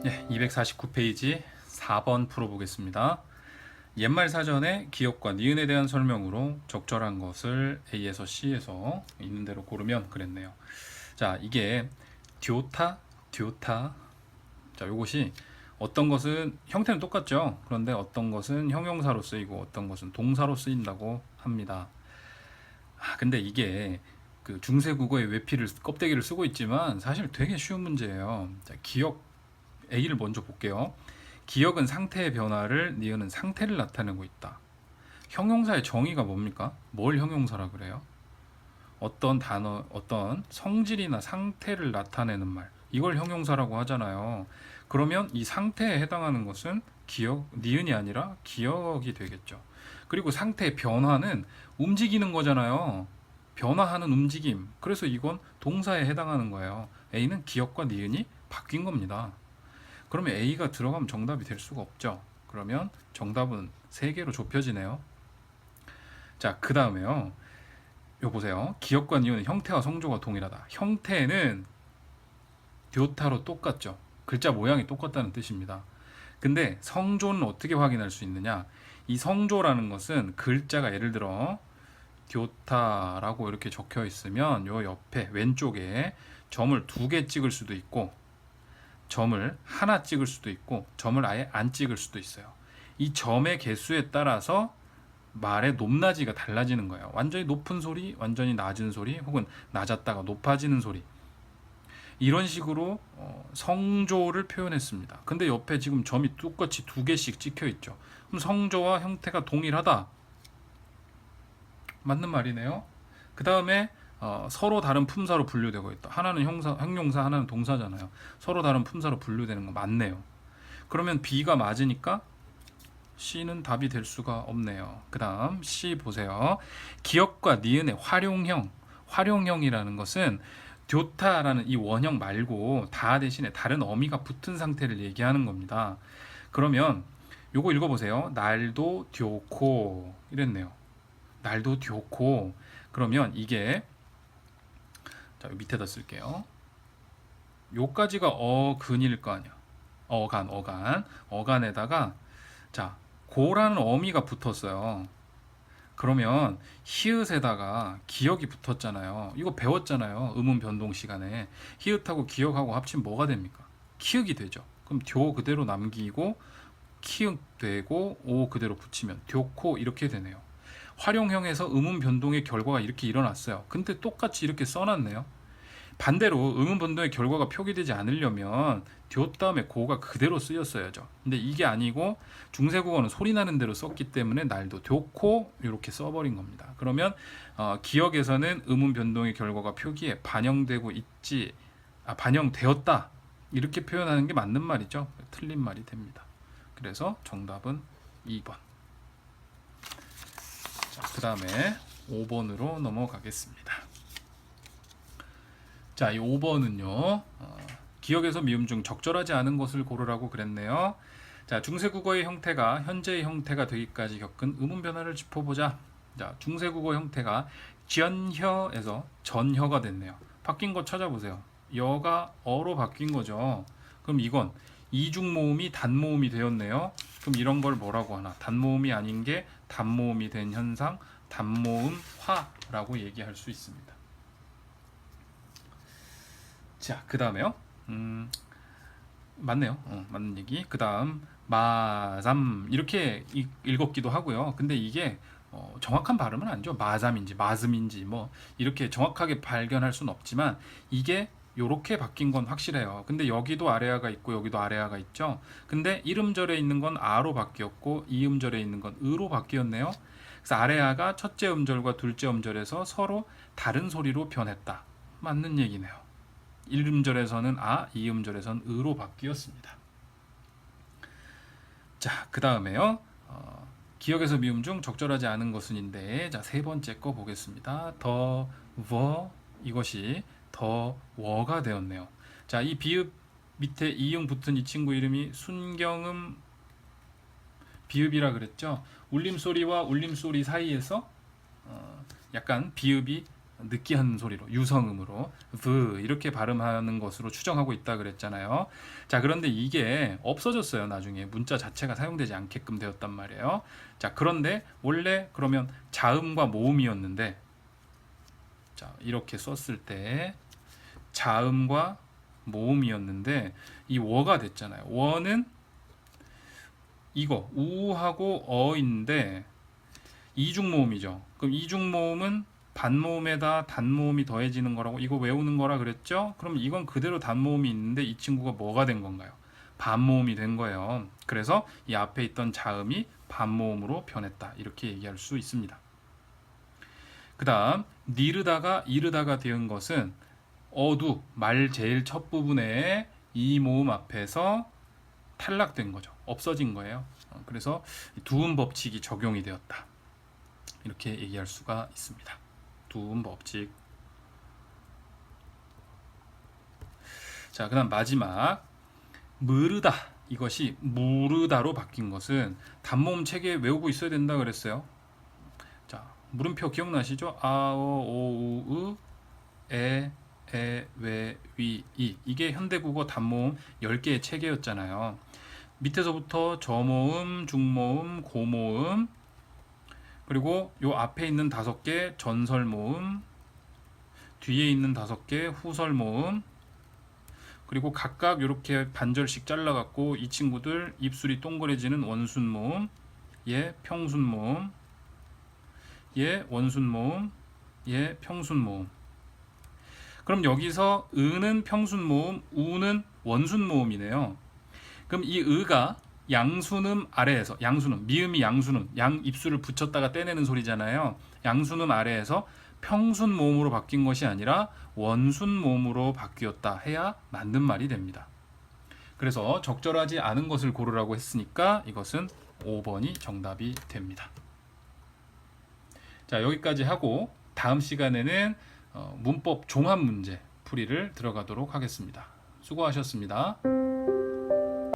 네, 249페이지 4번 풀어보겠습니다. 옛말 사전에 기역과 니은에 대한 설명으로 적절한 것을 A에서 C에서 있는 대로 고르면 그랬네요. 자, 이게 듀오타, 듀오타. 자, 요것이 어떤 것은 형태는 똑같죠. 그런데 어떤 것은 형용사로 쓰이고 어떤 것은 동사로 쓰인다고 합니다. 근데 이게 그 중세국어의 외피를 껍데기를 쓰고 있지만 사실 되게 쉬운 문제예요. 자, 기역 A를 먼저 볼게요. 기역은 상태의 변화를, 니은은 상태를 나타내고 있다. 형용사의 정의가 뭡니까? 뭘 형용사라 그래요? 어떤 단어, 어떤 성질이나 상태를 나타내는 말, 이걸 형용사라고 하잖아요. 그러면 이 상태에 해당하는 것은 기역, 니은이 아니라 기역이 되겠죠. 그리고 상태의 변화는 움직이는 거잖아요. 변화하는 움직임. 그래서 이건 동사에 해당하는 거예요. A는 기역과 니은이 바뀐 겁니다. 그러면 A가 들어가면 정답이 될 수가 없죠. 그러면 정답은 3개로 좁혀지네요. 자, 그 다음에요. 요 보세요. 기역과 니은은 형태와 성조가 동일하다. 형태는 듀오타로 똑같죠. 글자 모양이 똑같다는 뜻입니다. 근데 성조는 어떻게 확인할 수 있느냐? 이 성조라는 것은 글자가 예를 들어 듀오타라고 이렇게 적혀 있으면 요 옆에 왼쪽에 점을 2개 찍을 수도 있고 점을 하나 찍을 수도 있고 점을 아예 안 찍을 수도 있어요. 이 점의 개수에 따라서 말의 높낮이가 달라지는 거예요. 완전히 높은 소리, 완전히 낮은 소리, 혹은 낮았다가 높아지는 소리. 이런 식으로 성조를 표현했습니다. 근데 옆에 지금 점이 똑같이 2개씩 찍혀 있죠. 그럼 성조와 형태가 동일하다. 맞는 말이네요. 그 다음에 서로 다른 품사로 분류되고 있다. 하나는 형용사, 하나는 동사잖아요. 서로 다른 품사로 분류되는 거 맞네요. 그러면 B가 맞으니까 C는 답이 될 수가 없네요. 그 다음 C 보세요. 기역과 니은의 활용형이라는 것은 듀타라는 이 원형 말고 다 대신에 다른 어미가 붙은 상태를 얘기하는 겁니다. 그러면 요거 읽어보세요. 날도 듀코 이랬네요. 날도 듀코. 그러면 이게 자, 밑에다 쓸게요. 요까지가 어근일 거 아니야. 어간에다가 자, 고라는 어미가 붙었어요. 그러면 히읗에다가 기역이 붙었잖아요. 이거 배웠잖아요. 음운 변동 시간에. 히읗하고 기역하고 합치면 뭐가 됩니까? 키읔이 되죠. 그럼 듀 그대로 남기고 키읔 되고 오 그대로 붙이면 듀코 이렇게 되네요. 활용형에서 음운 변동의 결과가 이렇게 일어났어요. 근데 똑같이 이렇게 써놨네요. 반대로 음운 변동의 결과가 표기되지 않으려면 듀 다음에 고가 그대로 쓰였어야죠. 근데 이게 아니고 중세국어는 소리 나는 대로 썼기 때문에 날도 듀코 이렇게 써버린 겁니다. 그러면 기역에서는 음운 변동의 결과가 표기에 반영되고 있지, 반영되었다 이렇게 표현하는 게 맞는 말이죠. 틀린 말이 됩니다. 그래서 정답은 2번. 그 다음에 5번으로 넘어가겠습니다. 자, 이 5번은요. 기역에서 미음 중 적절하지 않은 것을 고르라고 그랬네요. 자, 중세국어의 형태가 현재의 형태가 되기까지 겪은 음운 변화를 짚어보자. 자, 중세국어 형태가 전혀에서 전혀가 됐네요. 바뀐 거 찾아보세요. 여가 어로 바뀐 거죠. 그럼 이건 이중모음이 단모음이 되었네요. 그럼 이런 걸 뭐라고 하나? 단모음이 아닌 게 단모음이 된 현상, 단모음화라고 얘기할 수 있습니다. 자, 그 다음에요. 맞네요. 맞는 얘기. 그 다음 마잠 이렇게 읽었기도 하고요. 근데 이게 정확한 발음은 아니죠. 마잠인지 마즘인지 뭐 이렇게 정확하게 발견할 수는 없지만 이게 요렇게 바뀐 건 확실해요. 근데 여기도 아래아가 있고 여기도 아래아가 있죠. 근데 이음절에 있는 건 아로 바뀌었고 이음절에 있는 건 으로 바뀌었네요. 그래서 아래아가 첫째 음절과 둘째 음절에서 서로 다른 소리로 변했다. 맞는 얘기네요. 1음절에서는 아, 2음절에서는 으로 바뀌었습니다. 자, 그 다음에요. 기역에서 미음 중 적절하지 않은 것은인데, 자, 세 번째 거 보겠습니다. 더, 워, 이것이 더, 워가 되었네요. 자, 이 비읍 밑에 이응 붙은 이 친구 이름이 순경음 비읍이라 그랬죠. 울림소리와 울림소리 사이에서 약간 비읍이 느끼한 소리로 유성음으로 v 이렇게 발음하는 것으로 추정하고 있다 그랬잖아요. 자, 그런데 이게 없어졌어요. 나중에 문자 자체가 사용되지 않게끔 되었단 말이에요. 자, 그런데 원래 그러면 자음과 모음이었는데, 자, 이렇게 썼을 때 자음과 모음이었는데 이 워가 됐잖아요. 워는 이거 우하고 어인데 이중모음이죠. 그럼 이중모음은 반모음에다 단모음이 더해지는 거라고 이거 외우는 거라 그랬죠? 그럼 이건 그대로 단모음이 있는데 이 친구가 뭐가 된 건가요? 반모음이 된 거예요. 그래서 이 앞에 있던 자음이 반모음으로 변했다. 이렇게 얘기할 수 있습니다. 그 다음 니르다가 이르다가 되은 것은 어두 말 제일 첫 부분에 이 모음 앞에서 탈락된 거죠. 없어진 거예요. 그래서 두음 법칙이 적용이 되었다. 이렇게 얘기할 수가 있습니다. 두음 법칙. 자, 그다음 마지막 무르다. 이것이 무르다로 바뀐 것은 단모음 체계 외우고 있어야 된다 그랬어요. 자, 물음표 기억나시죠? 아, 어, 오, 우, 에, 웨, 위, 이. 이게 현대국어 단모음 10개의 체계였잖아요. 밑에서부터 저모음, 중모음, 고모음, 그리고 요 앞에 있는 5개 전설모음, 뒤에 있는 5개 후설모음, 그리고 각각 이렇게 반절씩 잘라갖고 이 친구들 입술이 동그래지는 원순모음, 얘 평순모음, 얘 원순모음, 얘 평순모음. 그럼 여기서 으는 평순모음, 우는 원순모음이네요. 그럼 이 으가 양순음 아래에서, 양순음, 미음이 양순음, 양 입술을 붙였다가 떼내는 소리잖아요. 양순음 아래에서 평순 모음으로 바뀐 것이 아니라 원순 모음으로 바뀌었다 해야 맞는 말이 됩니다. 그래서 적절하지 않은 것을 고르라고 했으니까 이것은 5번이 정답이 됩니다. 자, 여기까지 하고 다음 시간에는 문법 종합 문제 풀이를 들어가도록 하겠습니다. 수고하셨습니다.